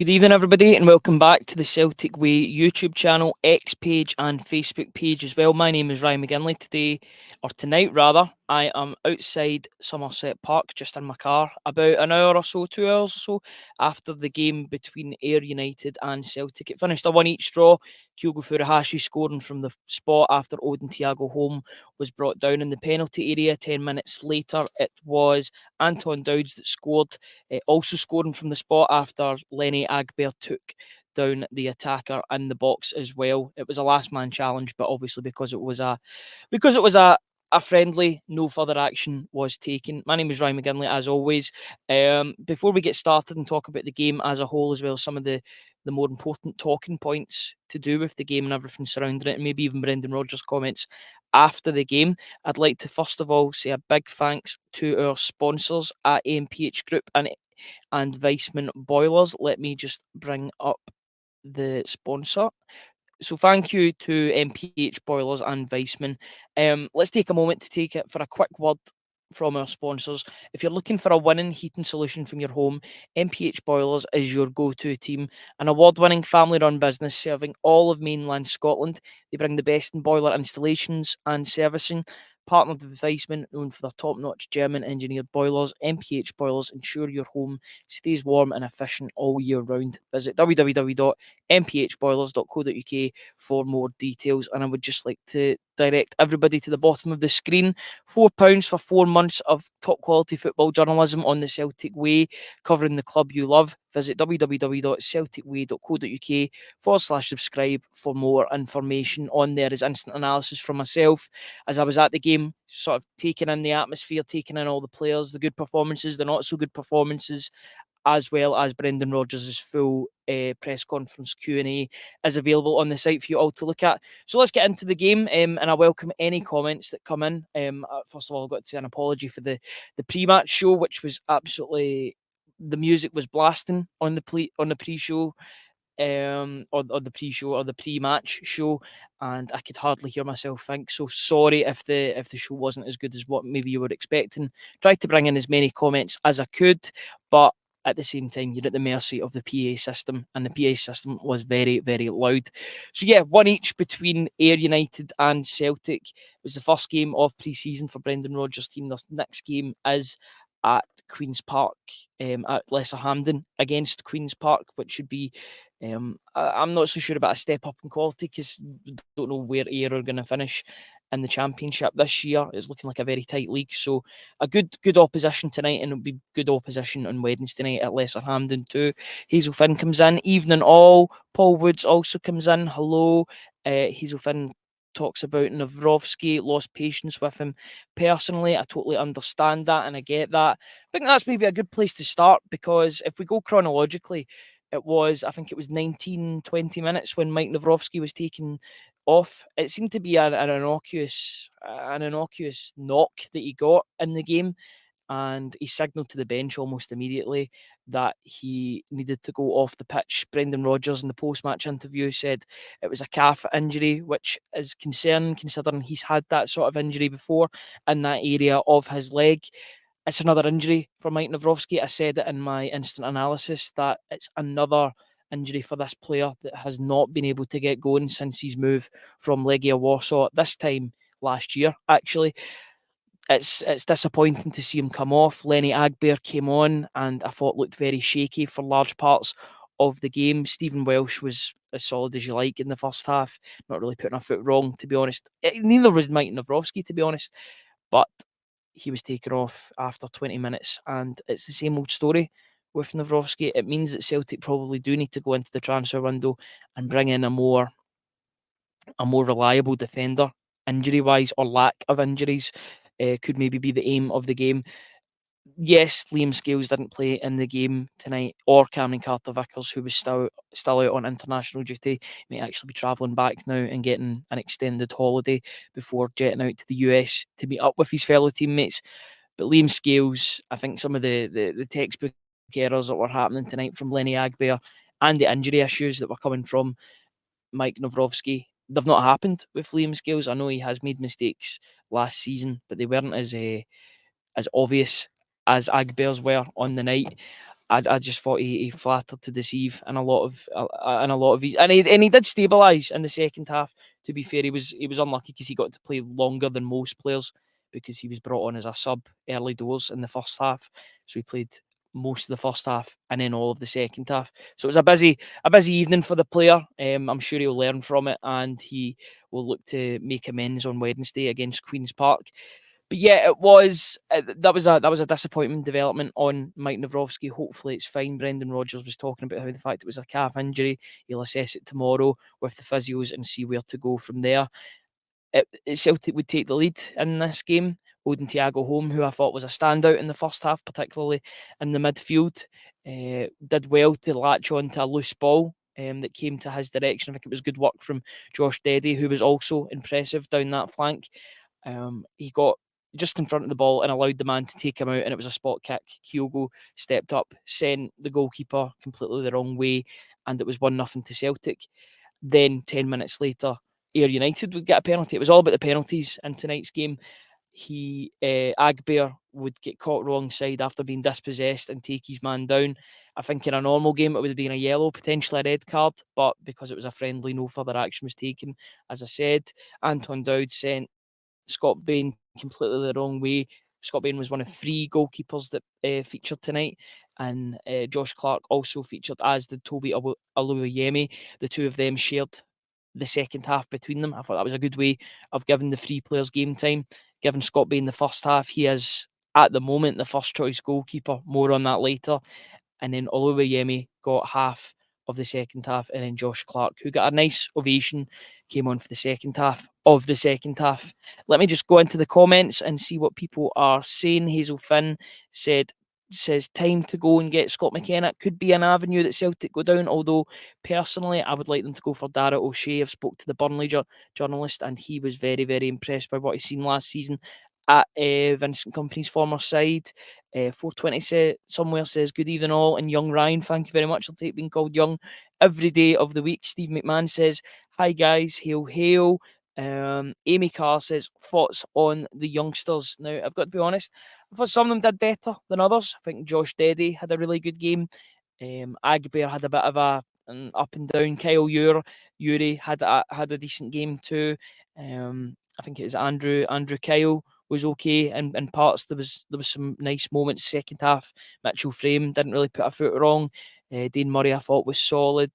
Good evening, everybody, and welcome back to the Celtic Way YouTube channel, X page, and Facebook page as well. My name is Ryan McGinley. Tonight, I am outside Somerset Park, just in my car, about an hour or so, 2 hours or so, after the game between Ayr United and Celtic. It finished a one each draw. Kyogo Furuhashi scoring from the spot after Odin Thiago Holm was brought down in the penalty area. 10 minutes later, it was Anton Dowds that scored, also scoring from the spot after Lenny Agbear took down the attacker in the box as well. It was a last man challenge, but obviously because it was a friendly, no further action was taken. My name is Ryan McGinley, as always. Before we get started and talk about the game as a whole, as well as some of the more important talking points to do with the game and everything surrounding it, and maybe even Brendan Rodgers' comments after the game, I'd like to first of all say a big thanks to our sponsors at AMPH Group and Weissman Boilers. Let me just bring up the sponsor. So thank you to MPH Boilers and Weissman. Let's take a moment to take it for a quick word from our sponsors. If you're looking for a winning heating solution from your home, MPH Boilers is your go-to team. An award-winning family-run business serving all of mainland Scotland. They bring the best in boiler installations and servicing. Partnered with Weissman, known for their top-notch German-engineered boilers, MPH Boilers ensure your home stays warm and efficient all year round. Visit www.mphboilers.co.uk for more details. And I would just like to direct everybody to the bottom of the screen. £4 for 4 months of top-quality football journalism on the Celtic Way, covering the club you love. Visit www.celticway.co.uk/subscribe for more information. On there is instant analysis from myself as I was at the game, sort of taking in the atmosphere, taking in all the players, the good performances, the not so good performances, as well as Brendan Rodgers' full press conference Q&A is available on the site for you all to look at. So let's get into the game, and I welcome any comments that come in. First of all, I've got to say an apology for the pre-match show, which was absolutely... The music was blasting on the pre-show, or the pre-show or the pre-match show, and I could hardly hear myself think. So sorry if the show wasn't as good as what maybe you were expecting. Tried to bring in as many comments as I could, but at the same time, you're at the mercy of the PA system, and the PA system was very, very loud. So yeah, one each between Ayr United and Celtic. It was the first game of pre-season for Brendan Rodgers' team. The next game is at Queen's Park, at Lesser Hampden against Queen's Park, which should be... I'm not so sure about a step up in quality because we don't know where Ayr are going to finish in the Championship this year. It's looking like a very tight league. So a good opposition tonight, and it'll be good opposition on Wednesday night at Lesser Hampden too. Hazel Finn comes in. Evening all. Paul Woods also comes in. Hello. Hazel Finn talks about Nawrocki, lost patience with him. Personally, I totally understand that and I get that. I think that's maybe a good place to start, because if we go chronologically, I think it was 19, 20 minutes when Mike Nawrocki was taken off. It seemed to be an innocuous knock that he got in the game, and he signalled to the bench almost immediately that he needed to go off the pitch. Brendan Rodgers in the post-match interview said it was a calf injury, which is concerning considering he's had that sort of injury before in that area of his leg. It's another injury for Mike Nawrocki. I said it in my instant analysis that it's another injury for this player that has not been able to get going since his move from Legia Warsaw, this time last year, actually. It's disappointing to see him come off. Lenny Agbear came on and I thought looked very shaky for large parts of the game. Stephen Welsh was as solid as you like in the first half, not really putting a foot wrong, to be honest. Neither was Mike Nawrocki, to be honest, but he was taken off after 20 minutes, and it's the same old story with Nawrocki. It means that Celtic probably do need to go into the transfer window and bring in a more reliable defender, injury-wise, or lack of injuries. Could maybe be the aim of the game. Yes, Liam Scales didn't play in the game tonight, or Cameron Carter-Vickers, who was still out on international duty. He may actually be travelling back now and getting an extended holiday before jetting out to the US to meet up with his fellow teammates. But Liam Scales, I think some of the textbook errors that were happening tonight from Lenny Agbear and the injury issues that were coming from Mike Nawrocki, they've not happened with Liam Scales. I know he has made mistakes last season, but they weren't as obvious as Agbear's were on the night. I just thought he flattered to deceive in a lot of and he did stabilise in the second half. To be fair, he was unlucky because he got to play longer than most players because he was brought on as a sub early doors in the first half. So he played most of the first half and then all of the second half. So it was a busy evening for the player. I'm sure he'll learn from it and he will look to make amends on Wednesday against Queen's Park. But yeah, it was that was a disappointment development on Mike Nawrocki. Hopefully, it's fine. Brendan Rodgers was talking about how the fact it was a calf injury. He'll assess it tomorrow with the physios and see where to go from there. Celtic would take the lead in this game. Odin Thiago Home, who I thought was a standout in the first half, particularly in the midfield, did well to latch on to a loose ball that came to his direction. I think it was good work from Josh Deddy, who was also impressive down that flank. He got just in front of the ball and allowed the man to take him out, and it was a spot kick. Kyogo stepped up, sent the goalkeeper completely the wrong way, and it was 1-0 to Celtic. Then 10 minutes later, Ayr United would get a penalty. It was all about the penalties in tonight's game. Agbear would get caught wrong side after being dispossessed and take his man down. I think in a normal game it would have been a yellow, potentially a red card, but because it was a friendly, no further action was taken. As I said, Anton Dowd sent Scott Bain completely the wrong way. Scott Bain was one of 3 goalkeepers that featured tonight, and Josh Clark also featured, as did Toby Oluwayemi. The two of them shared the second half between them. I thought that was a good way of giving the 3 players game time. Given Scott Bain the first half, he is at the moment the first choice goalkeeper. More on that later. And then Oluwayemi got half of the second half, and then Josh Clark, who got a nice ovation, came on for the second half of the second half. Let me just go into the comments and see what people are saying. Hazel Finn says time to go and get Scott McKenna. Could be an avenue that Celtic go down, although personally I would like them to go for Dara O'Shea. I've spoke to the Burnley journalist and he was very, very impressed by what he's seen last season at Vincent Kompany's former side. 420 somewhere says, good evening all, and young Ryan, thank you very much. I'll take being called young every day of the week. Steve McMahon says, hi guys, hail hail. Amy Carr says, thoughts on the youngsters. Now, I've got to be honest, I thought some of them did better than others. I think Josh Deddy had a really good game. Agbear had a bit of an up and down. Kyle Yuri had a decent game too. I think it was Andrew Kyle was okay in parts. There was some nice moments. Second half, Mitchell Frame didn't really put a foot wrong. Dane Murray I thought was solid.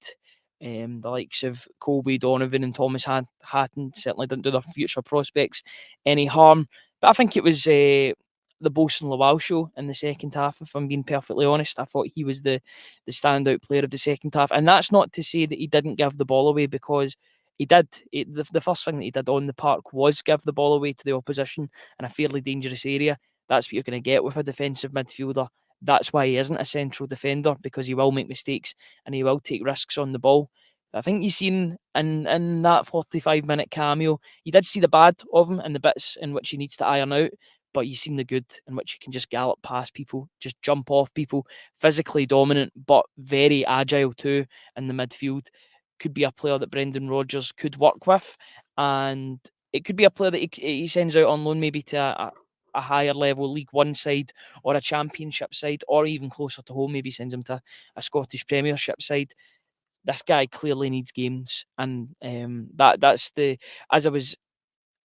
The likes of Colby Donovan and Thomas Hatton certainly didn't do their future prospects any harm. But I think it was the Bosun Lawal show in the second half, if I'm being perfectly honest. I thought he was the standout player of the second half. And that's not to say that he didn't give the ball away, because he did. The first thing that he did on the park was give the ball away to the opposition in a fairly dangerous area. That's what you're going to get with a defensive midfielder. That's why he isn't a central defender, because he will make mistakes and he will take risks on the ball. I think you've seen in that 45-minute cameo, you did see the bad of him and the bits in which he needs to iron out, but you've seen the good in which he can just gallop past people, just jump off people, physically dominant, but very agile too in the midfield. Could be a player that Brendan Rodgers could work with, and it could be a player that he sends out on loan maybe to a higher level League One side or a Championship side, or even closer to home, maybe sends him to a Scottish Premiership side. This guy clearly needs games, and that's the, as I was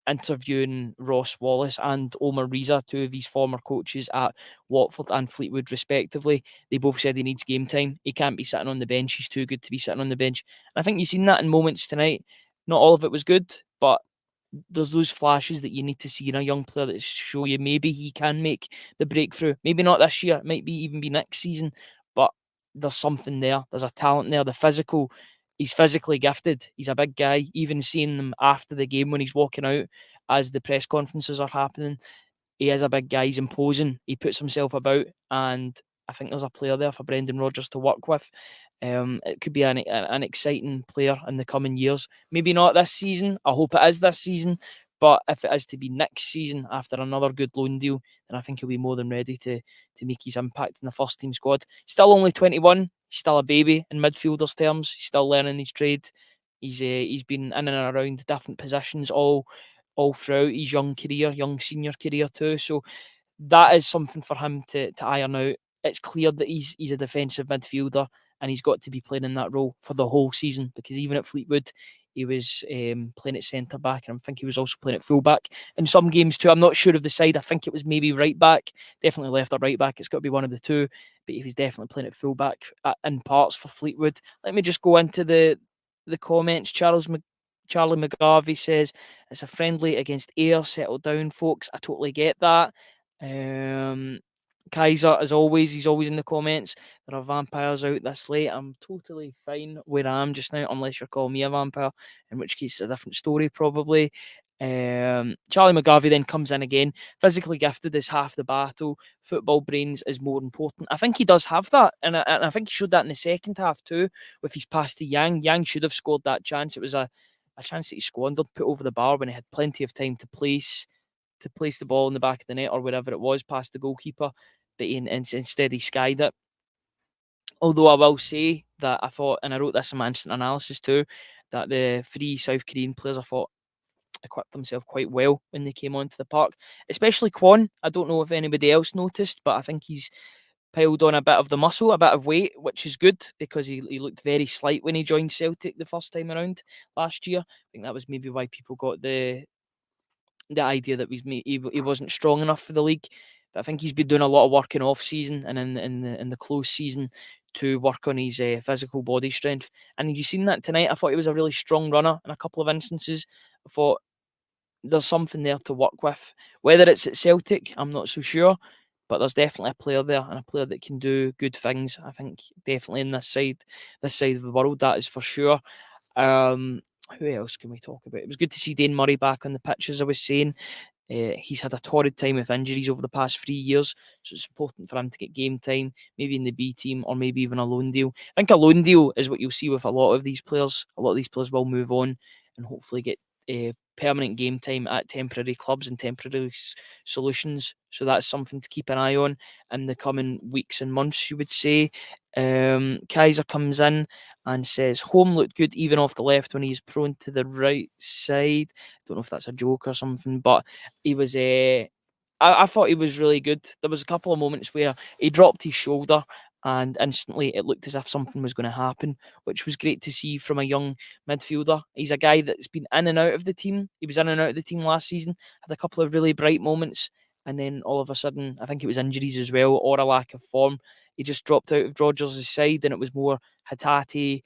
interviewing Ross Wallace and Omar Reza, two of his former coaches at Watford and Fleetwood respectively, they both said he needs game time. He can't be sitting on the bench. He's too good to be sitting on the bench. And I think you've seen that in moments tonight. Not all of it was good, but there's those flashes that you need to see in a young player that show you maybe he can make the breakthrough. Maybe not this year, it might be even be next season, but there's something there. There's a talent there. He's physically gifted. He's a big guy. Even seeing him after the game when he's walking out as the press conferences are happening, he is a big guy. He's imposing. He puts himself about, and I think there's a player there for Brendan Rodgers to work with. It could be an exciting player in the coming years. Maybe not this season. I hope it is this season. But if it is to be next season after another good loan deal, then I think he'll be more than ready to make his impact in the first team squad. Still only 21. He's still a baby in midfielders' terms. He's still learning his trade. He's been in and around different positions all throughout his young senior career too. So that is something for him to iron out. it's clear that he's a defensive midfielder, and he's got to be playing in that role for the whole season, because even at Fleetwood, he was playing at centre back, and I think he was also playing at full back in some games too. I'm not sure of the side. I think it was maybe right back, definitely left or right back. It's got to be one of the two, but he was definitely playing at full back in parts for Fleetwood. Let me just go into the comments. Charlie McGarvey says it's a friendly against Ayr. Settle down, folks. I totally get that. Kaiser, as always, he's always in the comments. There are vampires out this late. I'm totally fine where I am just now, unless you're calling me a vampire, in which case it's a different story, probably. Charlie McGarvey then comes in again. Physically gifted is half the battle. Football brains is more important. I think he does have that, and I think he showed that in the second half too, with his pass to Yang. Yang should have scored that chance. It was a chance that he squandered, put over the bar when he had plenty of time to place the ball in the back of the net or wherever it was, past the goalkeeper, but instead he skied it. Although I will say that I thought, and I wrote this in my instant analysis too, that the three South Korean players, I thought, equipped themselves quite well when they came onto the park, especially Kwon. I don't know if anybody else noticed, but I think he's piled on a bit of the muscle, a bit of weight, which is good, because he looked very slight when he joined Celtic the first time around last year. I think that was maybe why people got the idea that he wasn't strong enough for the league. But I think he's been doing a lot of work in off season and in the close season to work on his physical body strength. And you seen that tonight. I thought he was a really strong runner in a couple of instances. I thought there's something there to work with. Whether it's at Celtic, I'm not so sure. But there's definitely a player there, and a player that can do good things. I think definitely in this side of the world, that is for sure. Who else can we talk about? It was good to see Dane Murray back on the pitch, as I was saying. He's had a torrid time with injuries over the past 3 years, so it's important for him to get game time, maybe in the B team or maybe even a loan deal. I think a loan deal is what you'll see with a lot of these players. A lot of these players will move on and hopefully get permanent game time at temporary clubs and temporary solutions. So that's something to keep an eye on in the coming weeks and months, you would say. Kaiser comes in and says Home looked good even off the left when he's prone to the right side. Don't know if that's a joke or something, but he was I thought he was really good. There was a couple of moments where he dropped his shoulder and instantly it looked as if something was going to happen, which was great to see from a young midfielder. He's a guy that's been in and out of the team. He was in and out of the team last season, had a couple of really bright moments, and then all of a sudden, I think it was injuries as well or a lack of form. He just dropped out of Rodgers' side, and it was more Hatate.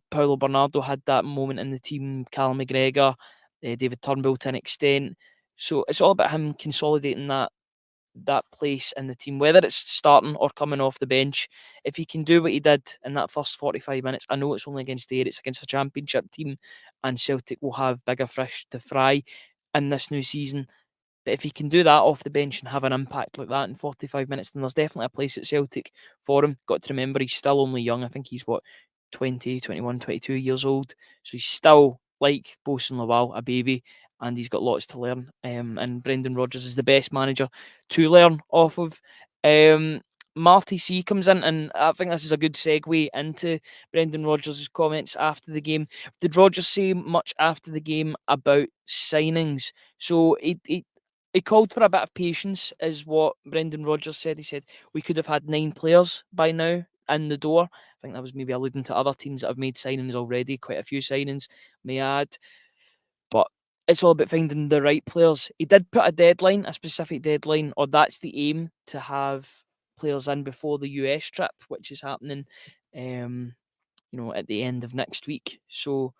Paulo Bernardo had that moment in the team, Callum McGregor, David Turnbull to an extent. So it's all about him consolidating that place in the team, whether it's starting or coming off the bench. If he can do what he did in that first 45 minutes, I know it's only against Ayr, it's against a championship team, and Celtic will have bigger fish to fry in this new season. But if he can do that off the bench and have an impact like that in 45 minutes, then there's definitely a place at Celtic for him. Got to remember, he's still only young. I think he's, 20, 21, 22 years old. So he's still, like Bosun Lawal, a baby, and he's got lots to learn. And Brendan Rodgers is the best manager to learn off of. Marty C comes in, and I think this is a good segue into Brendan Rodgers' comments after the game. Did Rodgers say much after the game about signings? So he called for a bit of patience, is what Brendan Rodgers said. He said we could have had 9 players by now in the door. I think that was maybe alluding to other teams that have made signings already, quite a few signings, may I add. But it's all about finding the right players. He did put a deadline, a specific deadline, or that's the aim, to have players in before the US trip, which is happening, at the end of next week. So,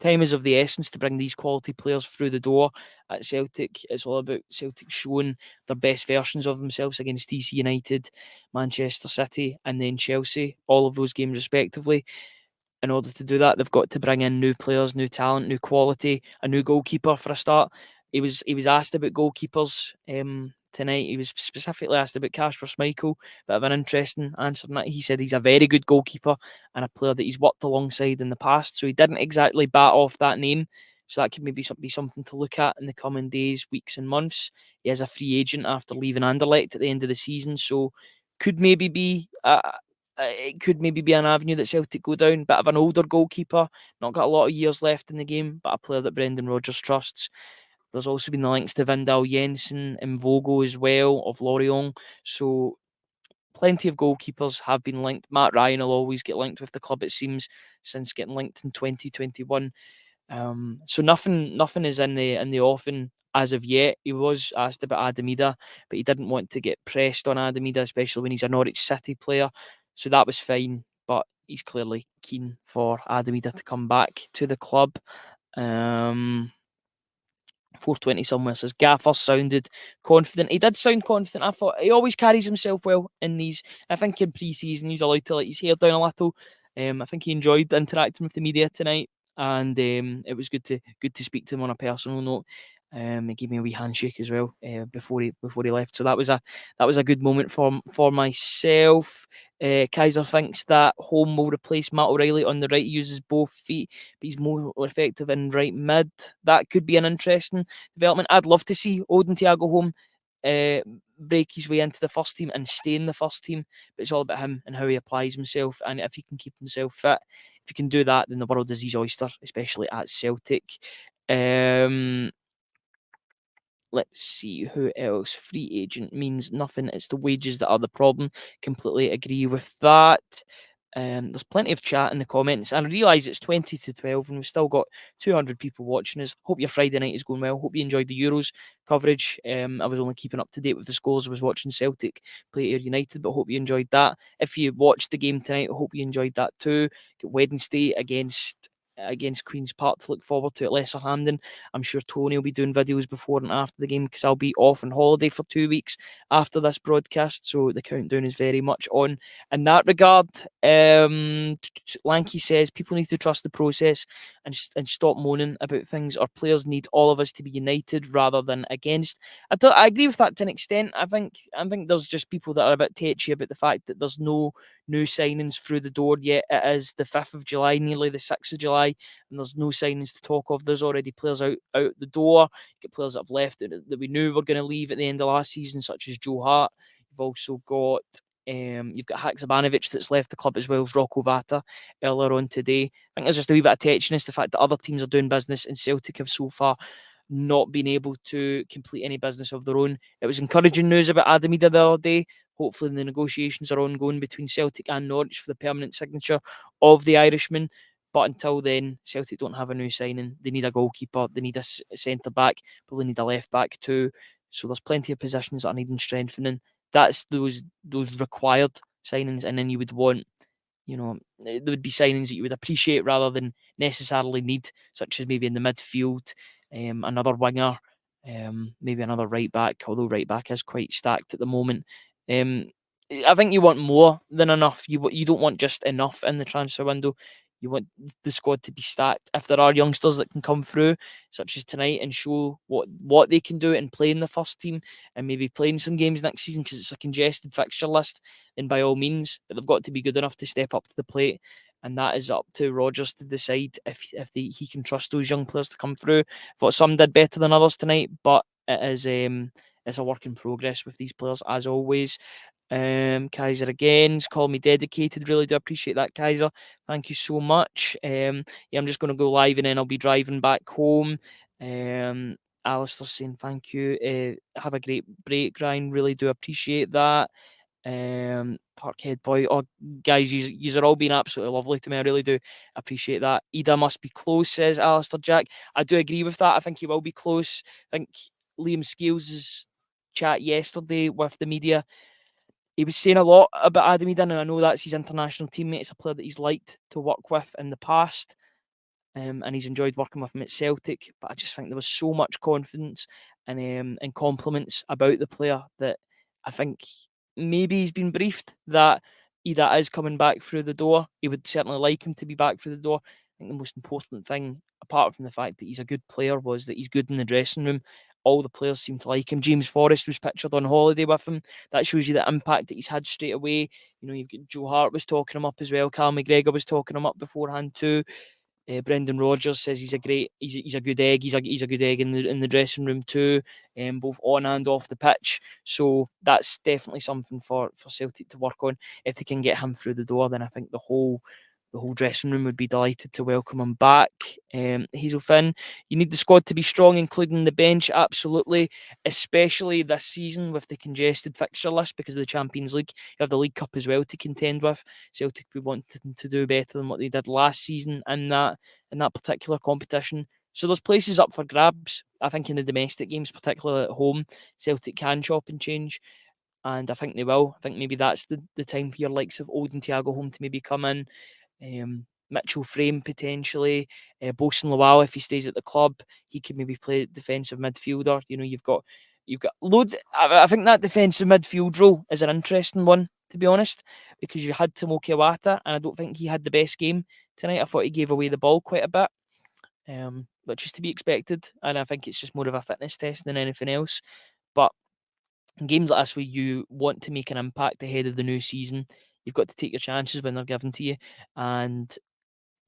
time is of the essence to bring these quality players through the door at Celtic. It's all about Celtic showing their best versions of themselves against DC United, Manchester City, and then Chelsea, all of those games respectively. In order to do that, they've got to bring in new players, new talent, new quality, a new goalkeeper for a start. He was asked about goalkeepers tonight. He was specifically asked about Kasper Schmeichel. Bit of an interesting answer. He said he's a very good goalkeeper and a player that he's worked alongside in the past. So he didn't exactly bat off that name. So that could maybe be something to look at in the coming days, weeks, and months. He is a free agent after leaving Anderlecht at the end of the season, so could maybe be it could maybe be an avenue that Celtic go down. Bit of an older goalkeeper, not got a lot of years left in the game, but a player that Brendan Rodgers trusts. There's also been the links to Vindal Jensen and Vogo as well of Lorient. So plenty of goalkeepers have been linked. Matt Ryan will always get linked with the club, it seems, since getting linked in 2021. So nothing is in the offing as of yet. He was asked about Adam Idah, but he didn't want to get pressed on Adam Idah, especially when he's a Norwich City player. So that was fine, but he's clearly keen for Adam Idah to come back to the club. 420 somewhere says Gaffer sounded confident. He did sound confident. I thought he always carries himself well in these. I think in pre-season he's allowed to let his hair down a little. I think he enjoyed interacting with the media tonight, and it was good to speak to him on a personal note. He gave me a wee handshake as well before he left. So that was a good moment for myself. Kaiser thinks that Holm will replace Matt O'Reilly on the right. He uses both feet, but he's more effective in right mid. That could be an interesting development. I'd love to see Odin Thiago Holm break his way into the first team and stay in the first team, but it's all about him and how he applies himself, and if he can keep himself fit. If he can do that, then the world is his oyster, especially at Celtic. Let's see who else. Free agent means nothing. It's the wages that are the problem. Completely agree with that. There's plenty of chat in the comments, and I realise it's 20 to 12 and we've still got 200 people watching us. Hope your Friday night is going well. Hope you enjoyed the Euros coverage. I was only keeping up to date with the scores. I was watching Celtic play Ayr United, but hope you enjoyed that. If you watched the game tonight, I hope you enjoyed that too. Got Wednesday against Queen's Park to look forward to at Lesser Hampden. I'm sure Tony will be doing videos before and after the game because I'll be off on holiday for 2 weeks after this broadcast, so the countdown is very much on in that regard. Lanky says people need to trust the process and stop moaning about things. Our players need all of us to be united rather than against. I agree with that to an extent. I think there's just people that are a bit tetchy about the fact that there's no new signings through the door yet. It is the 5th of July, nearly the 6th of July, and there's no signings to talk of. There's already players out the door. You get players that have left that we knew were going to leave at the end of last season, such as Joe Hart. You've also got Haksabanovic that's left the club, as well as Rocco Vata earlier on today. I think there's just a wee bit of tensioness, the fact that other teams are doing business and Celtic have so far not been able to complete any business of their own. It was encouraging news about Adam Idah the other day. Hopefully the negotiations are ongoing between Celtic and Norwich for the permanent signature of the Irishman. But until then, Celtic don't have a new signing. They need a goalkeeper. They need a centre back. Probably need a left back too. So there's plenty of positions that are needing strengthening. That's those required signings, and then you would want, there would be signings that you would appreciate rather than necessarily need, such as maybe in the midfield, another winger, maybe another right back, although right back is quite stacked at the moment. I think you want more than enough. You don't want just enough in the transfer window. You want the squad to be stacked. If there are youngsters that can come through, such as tonight, and show what they can do and play in the first team and maybe playing some games next season because it's a congested fixture list, then by all means, but they've got to be good enough to step up to the plate. And that is up to Rodgers to decide if he can trust those young players to come through. I thought some did better than others tonight, but it's a work in progress with these players as always. Kaiser again, call me dedicated. Really do appreciate that, Kaiser. Thank you so much. I'm just going to go live and then I'll be driving back home. Alistair saying thank you. Have a great break, Ryan. Really do appreciate that. Parkhead boy. Oh, guys, you are all being absolutely lovely to me. I really do appreciate that. Idah must be close, says Alistair Jack. I do agree with that. I think he will be close. I think Liam Scales' chat yesterday with the media, he was saying a lot about Adam Idah, and I know that's his international teammate. It's a player that he's liked to work with in the past, and he's enjoyed working with him at Celtic. But I just think there was so much confidence and compliments about the player that I think maybe he's been briefed that Idah is coming back through the door. He would certainly like him to be back through the door. I think the most important thing, apart from the fact that he's a good player, was that he's good in the dressing room. All the players seem to like him. James Forrest was pictured on holiday with him. That shows you the impact that he's had straight away. You've got Joe Hart was talking him up as well. Cal McGregor was talking him up beforehand too. Brendan Rodgers says he's a good egg. He's a good egg in the dressing room too, both on and off the pitch. So that's definitely something for Celtic to work on. If they can get him through the door, then I think the whole the whole dressing room would be delighted to welcome him back. Hazel Finn, you need the squad to be strong, including the bench, absolutely, especially this season with the congested fixture list because of the Champions League. You have the League Cup as well to contend with. Celtic be wanting to do better than what they did last season in that particular competition. So there's places up for grabs. I think in the domestic games, particularly at home, Celtic can chop and change. And I think they will. I think maybe that's the time for your likes of Old and Thiago Home to maybe come in. Mitchell Frame potentially. Bosun Lawal, if he stays at the club, he could maybe play defensive midfielder. You've got loads. I think that defensive midfield role is an interesting one, to be honest, because you had Tomo Kawata, and I don't think he had the best game tonight. I thought he gave away the ball quite a bit, which is to be expected, and I think it's just more of a fitness test than anything else. But in games like this where you want to make an impact ahead of the new season, you've got to take your chances when they're given to you. And,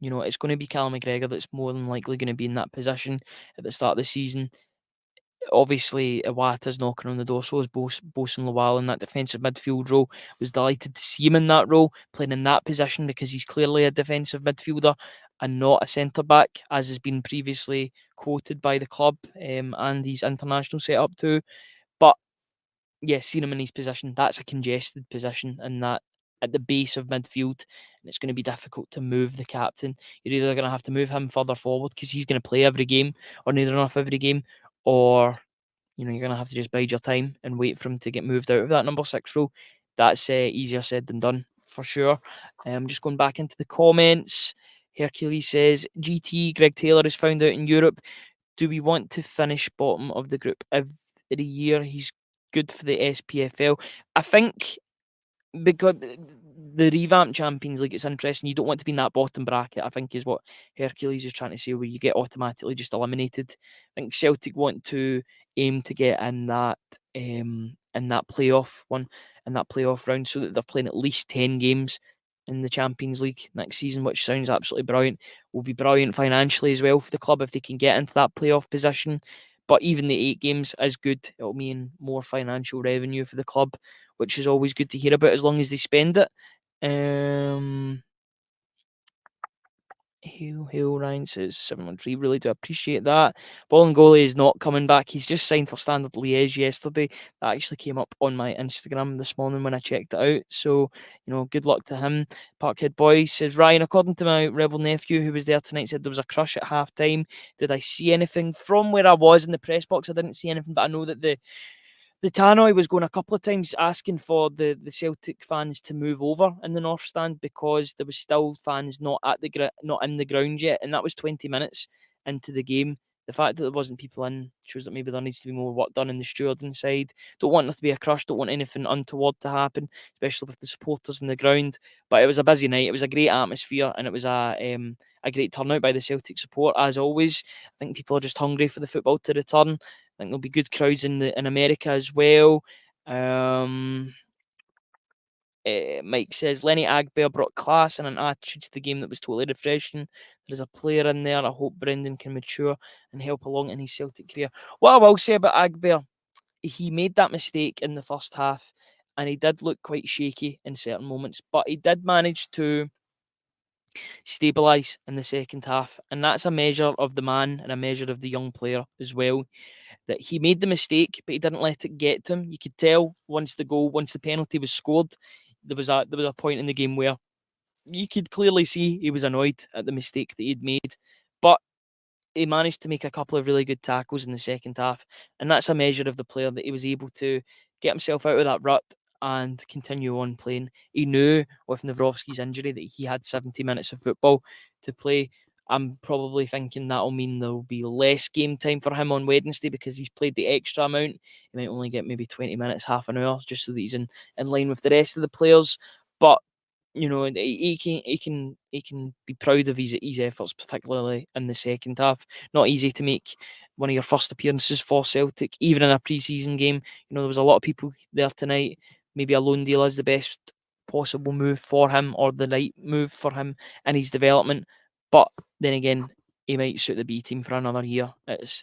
it's going to be Callum McGregor that's more than likely going to be in that position at the start of the season. Obviously, Iwata's knocking on the door, so is Bosun Lawal in that defensive midfield role. Was delighted to see him in that role, playing in that position because he's clearly a defensive midfielder and not a centre-back, as has been previously quoted by the club and his international setup too. But yes, seeing him in his position, that's a congested position, and that at the base of midfield, and it's going to be difficult to move the captain. You're either going to have to move him further forward because he's going to play every game, or near enough every game, or you're going to have to just bide your time and wait for him to get moved out of that number 6 role. That's easier said than done, for sure. Just going back into the comments, Hercules says, GT, Greg Taylor is found out in Europe. Do we want to finish bottom of the group every year? He's good for the SPFL. I think because the revamped Champions League, it's interesting. You don't want to be in that bottom bracket, I think, is what Hercules is trying to say, where you get automatically just eliminated. I think Celtic want to aim to get in that playoff one, in that playoff round, so that they're playing at least 10 games in the Champions League next season, which sounds absolutely brilliant. Will be brilliant financially as well for the club if they can get into that playoff position. But even the 8 games is good. It'll mean more financial revenue for the club, which is always good to hear about as long as they spend it. Hill Ryan says 713. Really do appreciate that. Bolingoli is not coming back. He's just signed for Standard Liège yesterday. That actually came up on my Instagram this morning when I checked it out. So, good luck to him. Parkhead Boy says, Ryan, according to my rebel nephew who was there tonight, said there was a crush at half time. Did I see anything? From where I was in the press box, I didn't see anything, but I know that the Tannoy was going a couple of times asking for the Celtic fans to move over in the North Stand because there was still fans not in the ground yet, and that was 20 minutes into the game. The fact that there wasn't people in shows that maybe there needs to be more work done in the stewarding side. Don't want there to be a crush, don't want anything untoward to happen, especially with the supporters in the ground. But it was a busy night, it was a great atmosphere, and it was a great turnout by the Celtic support, as always. I think people are just hungry for the football to return. I think there'll be good crowds in America as well. Mike says Lenny Agbear brought class and an attitude to the game that was totally refreshing. There's a player in there. I hope Brendan can mature and help along in his Celtic career. What I will say about Agbear, he made that mistake in the first half, and he did look quite shaky in certain moments, but he did manage to stabilise in the second half, and that's a measure of the man and a measure of the young player as well. That he made the mistake, but he didn't let it get to him. You could tell once the penalty was scored, there was a point in the game where you could clearly see he was annoyed at the mistake that he'd made, but he managed to make a couple of really good tackles in the second half, and that's a measure of the player, that he was able to get himself out of that rut and continue on playing. He knew with Nawrocki's injury that he had 70 minutes of football to play. I'm probably thinking that'll mean there'll be less game time for him on Wednesday because he's played the extra amount. He might only get maybe 20 minutes, half an hour, just so that he's in line with the rest of the players. But he can be proud of his efforts, particularly in the second half. Not easy to make one of your first appearances for Celtic, even in a pre-season game. There was a lot of people there tonight. Maybe a loan deal is the best possible move for him, or the right move for him in his development. But then again, he might suit the B team for another year.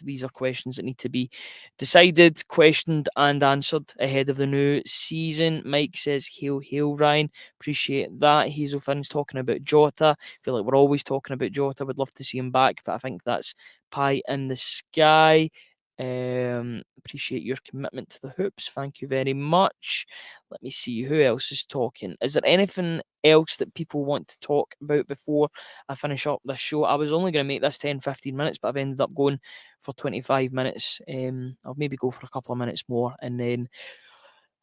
These are questions that need to be decided, questioned, and answered ahead of the new season. Mike says, "Hail, hail, Ryan." Appreciate that. Hazel Finn's talking about Jota. Feel like we're always talking about Jota. Would love to see him back, but I think that's pie in the sky. Appreciate your commitment to the hoops. Thank you very much. Let me see who else is talking. Is there anything else that people want to talk about before I finish up this show? I was only going to make this 10-15 minutes, but I've ended up going for 25 minutes. I'll maybe go for a couple of minutes more and then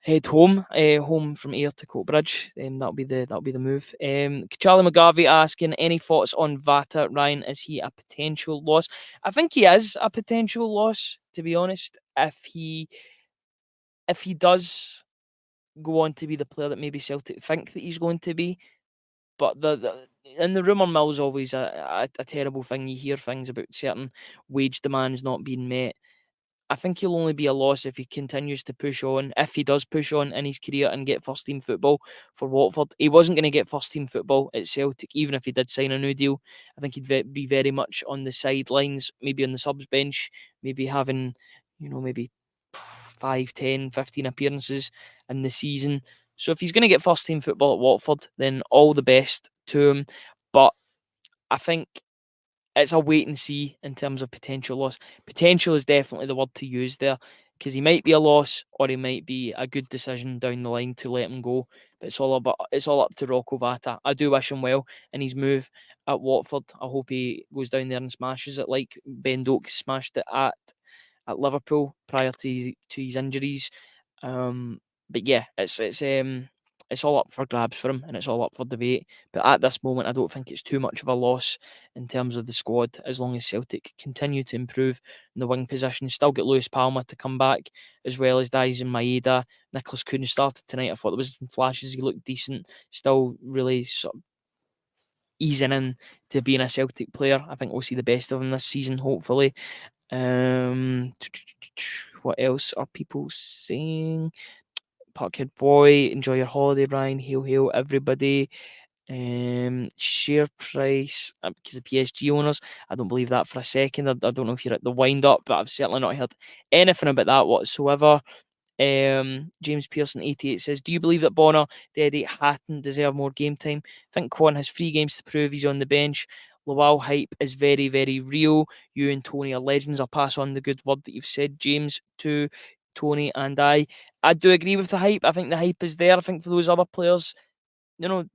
head home from Ayr to Coatbridge. That'll be the move. Charlie McGarvey asking, any thoughts on Vata? Ryan, is he a potential loss? I think he is a potential loss, to be honest. If he does go on to be the player that maybe Celtic think that he's going to be, but the rumour mill is always a terrible thing. You hear things about certain wage demands not being met. I think he'll only be a loss if he continues to push on. If he does push on in his career and get first team football for Watford, he wasn't going to get first team football at Celtic, even if he did sign a new deal. I think he'd be very much on the sidelines, maybe on the subs bench, maybe having, maybe 5, 10, 15 appearances in the season. So if he's going to get first team football at Watford, then all the best to him. But I think it's a wait and see in terms of potential loss. Potential is definitely the word to use there, because he might be a loss or he might be a good decision down the line to let him go. But it's all up to Rocco Vata. I do wish him well in his move at Watford. I hope he goes down there and smashes it like Ben Doak smashed it at Liverpool prior to his injuries. But yeah, it's all up for grabs for him, and it's all up for debate. But at this moment, I don't think it's too much of a loss in terms of the squad, as long as Celtic continue to improve in the wing position. Still get Lewis Palmer to come back, as well as Adam Idah. Nicholas Kuhn started tonight. I thought there was some flashes. He looked decent. Still really sort of easing in to being a Celtic player. I think we'll see the best of him this season, hopefully. What else are people saying? Parkhead boy, enjoy your holiday, Brian. Hail, hail, everybody. Share price because of PSG owners. I don't believe that for a second. I don't know if you're at the wind up, but I've certainly not heard anything about that whatsoever. James Pearson 88 says, do you believe that Bonner, Deddy, Hatton deserve more game time? I think Quan has 3 games to prove he's on the bench. Lowell hype is very, very real. You and Tony are legends. I'll pass on the good word that you've said, James, to Tony and I. I do agree with the hype. I think the hype is there. I think for those other players,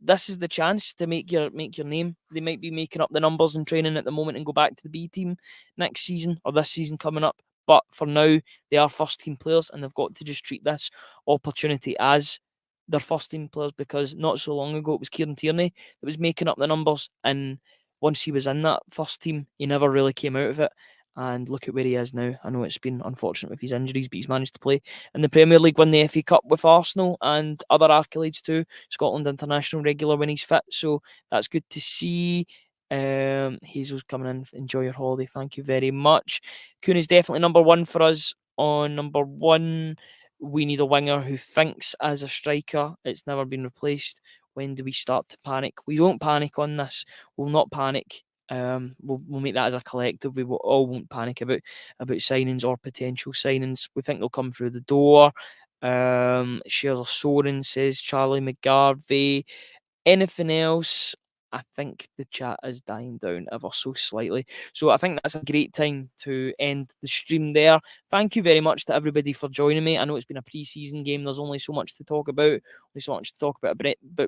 this is the chance to make your name. They might be making up the numbers in training at the moment and go back to the B team next season or this season coming up. But for now, they are first team players, and they've got to just treat this opportunity as their first team players, because not so long ago it was Kieran Tierney that was making up the numbers, and once he was in that first team, he never really came out of it. And look at where he is now. I know it's been unfortunate with his injuries, but he's managed to play in the Premier League, win the FA Cup with Arsenal, and other accolades too. Scotland international regular when he's fit, so that's good to see. Hazel's coming in. Enjoy your holiday. Thank you very much. Kuhn is definitely number one for us. On number one, we need a winger who thinks as a striker. It's never been replaced. When do we start to panic? We don't panic on this. We'll not panic. We'll make that as a collective. We won't panic about signings or potential signings. We think they'll come through the door. Shares of Soren, says Charlie McGarvey. Anything else? I think the chat is dying down ever so slightly. So I think that's a great time to end the stream there. Thank you very much to everybody for joining me. I know it's been a pre-season game. There's only so much to talk about. Only so much to talk about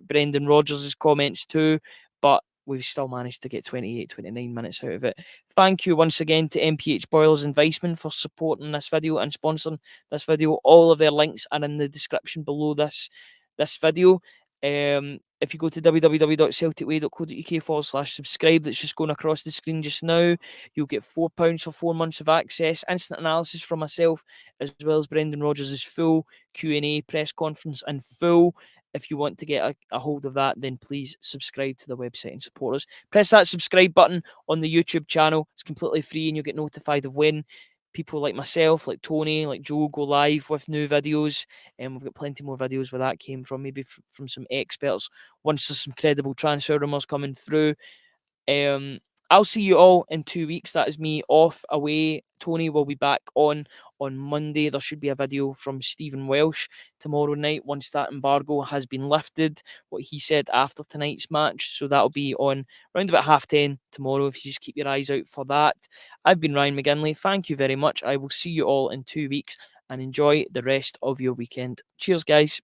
Brendan Rodgers' comments too. But we've still managed to get 28, 29 minutes out of it. Thank you once again to MPH Boilers and Weissman for supporting this video and sponsoring this video. All of their links are in the description below this video. If you go to www.celticway.co.uk/subscribe, that's just going across the screen just now, you'll get £4 for 4 months of access, instant analysis from myself, as well as Brendan Rodgers' full Q&A press conference in full. If you want to get a hold of that, then please subscribe to the website and support us. Press that subscribe button on the YouTube channel. It's completely free, and you'll get notified of when people like myself, like Tony, like Joe go live with new videos. And we've got plenty more videos where that came from, maybe from some experts once there's some credible transfer rumours coming through. I'll see you all in 2 weeks. That is me off away. Tony will be back on Monday. There should be a video from Stephen Welsh tomorrow night once that embargo has been lifted, what he said after tonight's match. So that'll be on around about 10:30 tomorrow, if you just keep your eyes out for that. I've been Ryan McGinley. Thank you very much. I will see you all in 2 weeks, and enjoy the rest of your weekend. Cheers, guys.